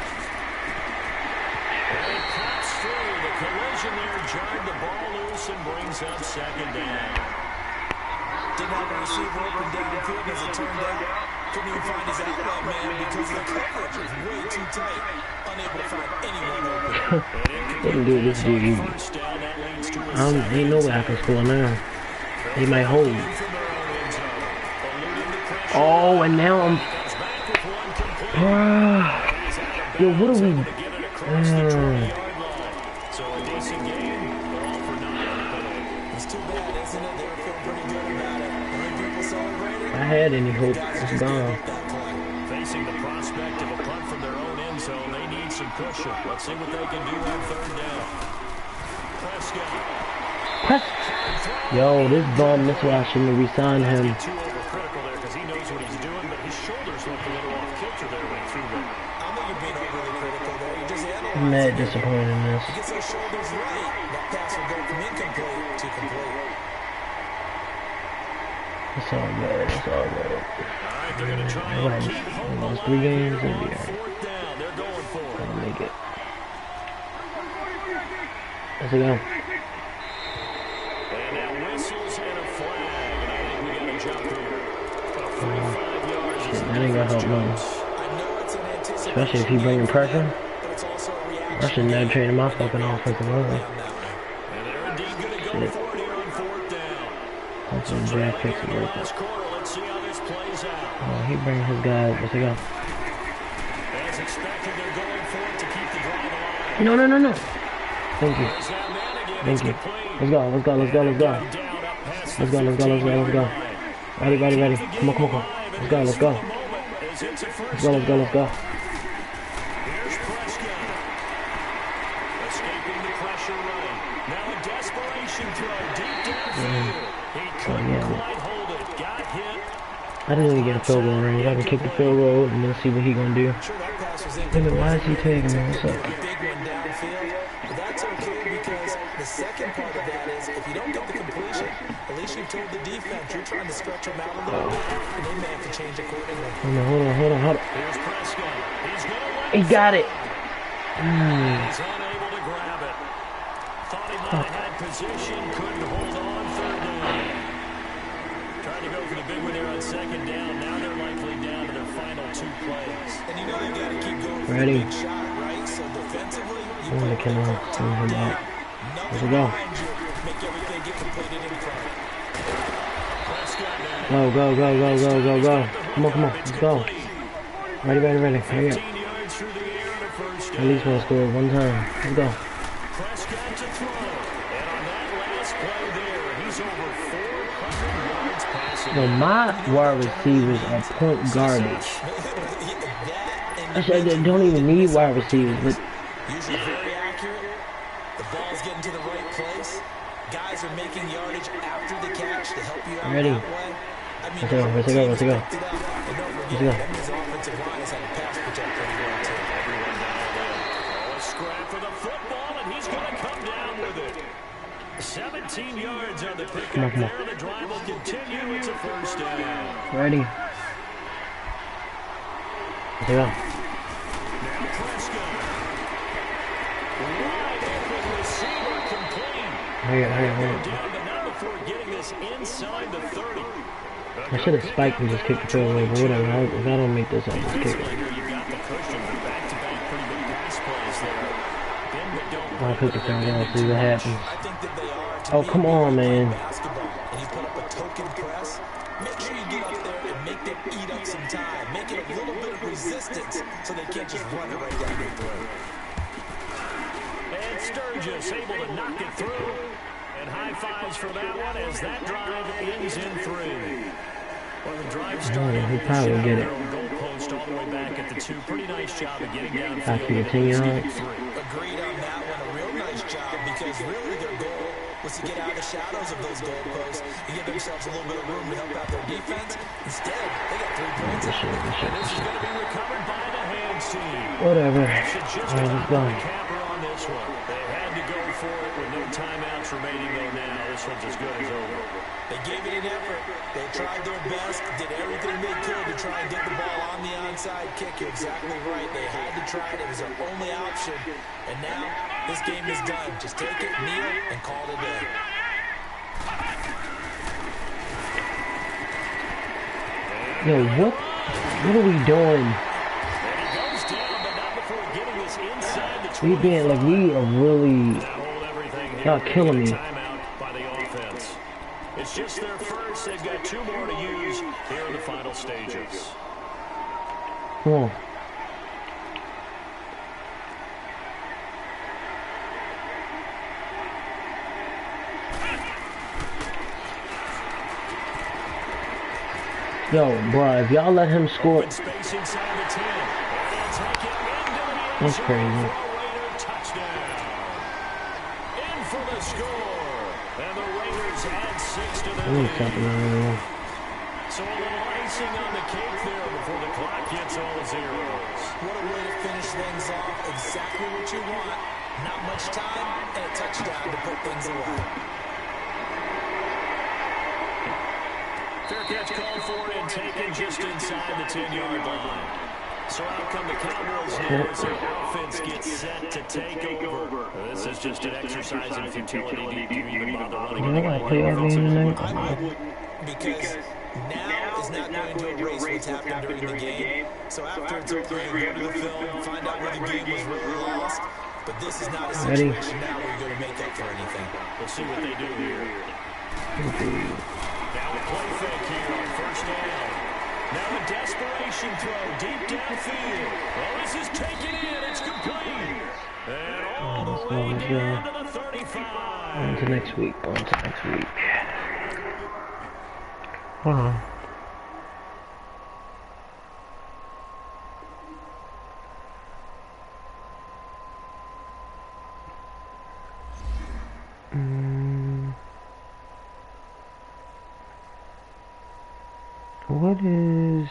And he cuts through. The collision there jarred the ball loose and brings up 2nd down. Didn't have a receiver open downfield as it turned out. Couldn't even find his outlet man because the coverage was way too tight. Unable to find anyone open. Didn't do this dude. First down, that leads to a Ain't no way I can score now. They might hold. from their own end zone. Eluding the pressure. Oh, and now I'm. Comes back with one complete. Yo, what are we? To get it across the 20-yard line. So a decent game, but all for naught. It's too bad, isn't it? They were feeling pretty good about it. And when people celebrated, I had any hope. It's gone. Facing the prospect of a punt from their own end zone, they need some cushion. Let's see what they can do on 3rd down. Prescott. Yo, this bum. That's why I shouldn't have re-signed him. Too overcritical there because he knows what he's doing, but his shoulders look a little off kilter there when he threw that. I don't think you're being overly critical there. You just analyze I'm mad disappointed in this. He gets those shoulders right. That pass will go from incomplete to complete. It's all good. It's all good. All right, they're going to try and Alright, keep hope we lost alive 3 games. here It'll on be alright. 4th down. They're going for it. I'll make it. Let's go. And now whistles and a flag. And I think we got to jump here. About 45 yards. Shit, that ain't gonna help none. I know it's an anticipation. Especially if he bringing pressure. But it's also a reaction. I should never train my fucking offensive line. And they're indeed going to go Shit. for it here on 4th down. Hopefully draft picks Trailing will here work. last quarter. Let's see how this plays out. Oh, he bringing his guys. Let's go. As expected, they're going for it to keep the drive alive. No, no, no, no. Thank you. There's that man again. Thank It's you. complete. Let's go. Let's go. Let's go. Let's go. Down up past Let's the go. Let's go. Let's go. Let's go. 15-yard line. Ready, ready, ready. Come on, come on, come on. Let's go. Let's go. Let's Let's go. Let's go. Let's go. Here's Prescott. Escaping the pressure run. Now a desperation throw deep downfield. He couldn't quite hold it. Got hit. I didn't even get a field goal range. I can kick the field goal and then see what he gonna do. Sure, that pass was Nigga, why is he taking me? What's up? a big one downfield, but that's okay because the second part of that is if you don't get the completion, at least you told the defense, you're trying to stretch them out a little bit, and they may have to change accordingly. Hold on. Here's Prescott. He's going to let He got it. He's unable to grab it. Thought he might have had position, couldn't hold on. Third down. Tried to go for the big one there on second down. Now they're likely down to their final 2 plays. And you know they got to keep going for Ready. the big shot, right? So defensively, you Oh, they put cannot the bring him down. up. Let's Nothing go. behind you. Make everything get completed in front. Prescott now. Go. Come on. Let's go. Ready. Hurry up. 15 yards through the air and a first down. At least want to score one time. Let's go. Prescott to throw. And on that last play there, he's over 400 yards passing. No, my wide receivers are point garbage. Actually, I don't even need wide receivers, but Usually very accurate. The ball's getting to the right place. Guys are making yardage after the catch to help you out Ready. that way. I mean, Let's go. and don't forget, go. that means offensive line has had to pass protect pretty well, too. Everyone down there. Oh, a scrap for the football, and he's going to come down with it. 17 yards on the pickup Come on. there. The drive will continue. It's a first down. ready. Let's go. Now Prescott. Wide open receiver complete. Hurry up. Down, but not before getting this inside the 30. I should have spiked and just kicked the field goal, but whatever. If I don't make this, I'll just kick it. You've got the cushion for back-to-back pretty big pass plays there. Bend but don't I'll kick the field goal, see what happens. I think that they are. To Oh, me, come on, man. basketball, and you put up a token press. Make sure you get up there and make them eat up some time. Make it a little bit of resistance so they can't just run it right down their throat. And Sturgis able to knock it through. And high fives for that one as that drive ends in 3. Well, the drive started. He probably will get it. Goalpost all the way back at the 2. Pretty nice job of getting downfield. After the 10 yards. Agreed on that one. A real nice job because really their goal was to get out of the shadows of those goalposts and give themselves a little bit of room to help out their defense. Instead, they got 3 points. And this is going to be recovered by the hands team. Whatever. Should just All right, let's go. the capper on this one. They had to go for it with no timeouts remaining, though now this one's as good as over. They gave it an effort. They tried their best, did everything they could to try and get the ball on the onside kick. You're exactly right. They had to try it. It was their only option. And now this game is done. Just take it, kneel, and call it a day. Yo, what are we doing? And he goes down, but not before getting this inside the 20. We are really, Hold everything here. y'all killing me. Timeout by the offense. It's just their first. They've got 2 more to use here in the final stages. Come on. Yo, bruh, if y'all let him score, Space inside the 10. And he'll take it into the end that's zone. crazy. Raider touchdown. In for the score. And the Raiders add 6 to their I need lead. something on there. So a little icing on the cake there before the clock hits all the zeros. What a way to finish things off. Exactly what you want. Not much time and a touchdown to put things away. Fair catch called for and taken just inside the 10-yard line. So out come the Cowboys now as their offense gets set to take over. This is just an exercise in futility. Do you even bother running You know I play that game tonight? I wouldn't, because now is not going to erase what's happened during the game. So after it's over, you go to the film, find out where the game was really lost. But this is not a Ready? situation now where you're going to make up for anything. We'll see what they do here. Now a play fake here on first down. Now a desperation throw deep downfield. Well, this is taken in. It's complete. And all the way down to the 35. On to next week. Hold on. What is...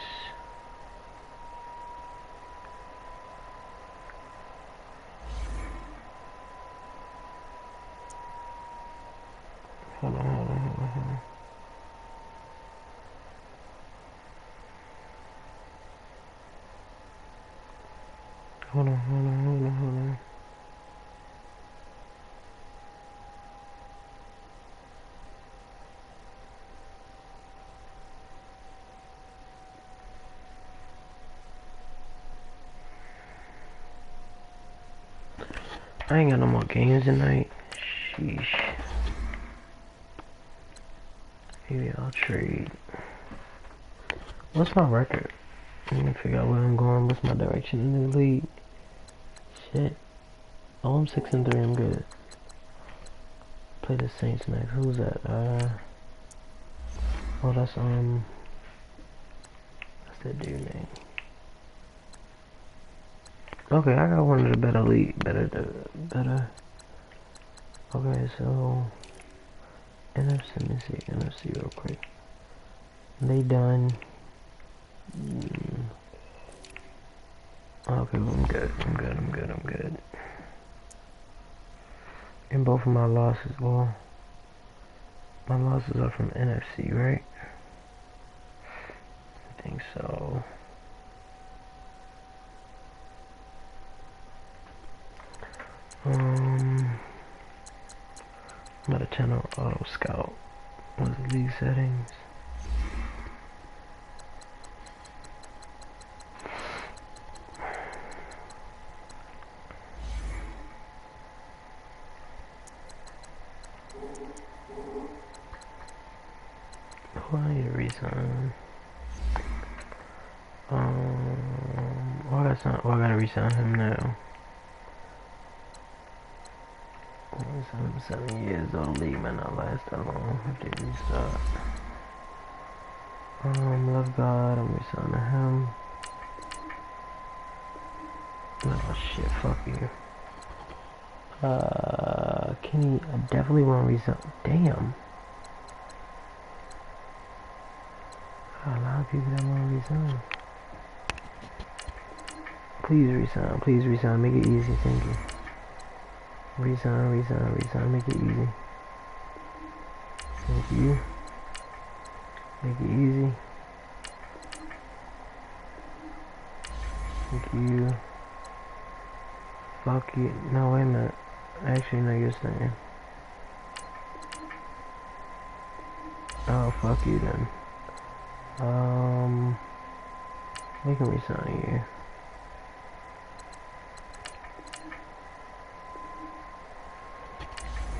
Hold on. Hold on. I ain't got no more games tonight. Sheesh. Maybe I'll trade. What's my record? Let me figure out where I'm going. What's my direction in the league? Shit. Oh, I'm 6-3. I'm good. Play the Saints next. Who's that? Oh, that's that dude name. Okay, I got one of the better league. Better. Okay, so NFC. Let me see NFC real quick. They done. Okay, well, I'm good. And both of my losses, well, my losses are from NFC, right? I think so. I'm about to turn on Auto Scout. What's the league settings? Oh, I need to resign. I gotta resign him now. I'm 7 years old. League might not last that long if they restart. Love God. I'm resigning him. Oh shit! Fuck you. Kenny, I definitely want to resign. Damn. A lot of people that want to resign. Please resign. Make it easy. Thank you. Resign. Make it easy. Thank you. Make it easy. Thank you. Fuck you. No, wait a minute. Actually, no, you're staying. Oh, fuck you then. They can resign you.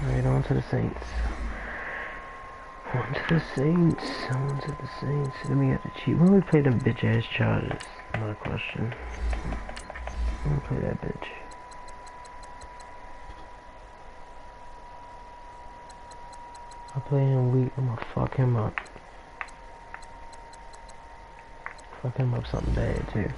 Alright, on to the Saints. On to the Saints. Then we got to cheat. When we play them bitch ass Chargers? Another question. When we play that bitch. I play him weak. I'm gonna fuck him up. Fuck him up something bad too.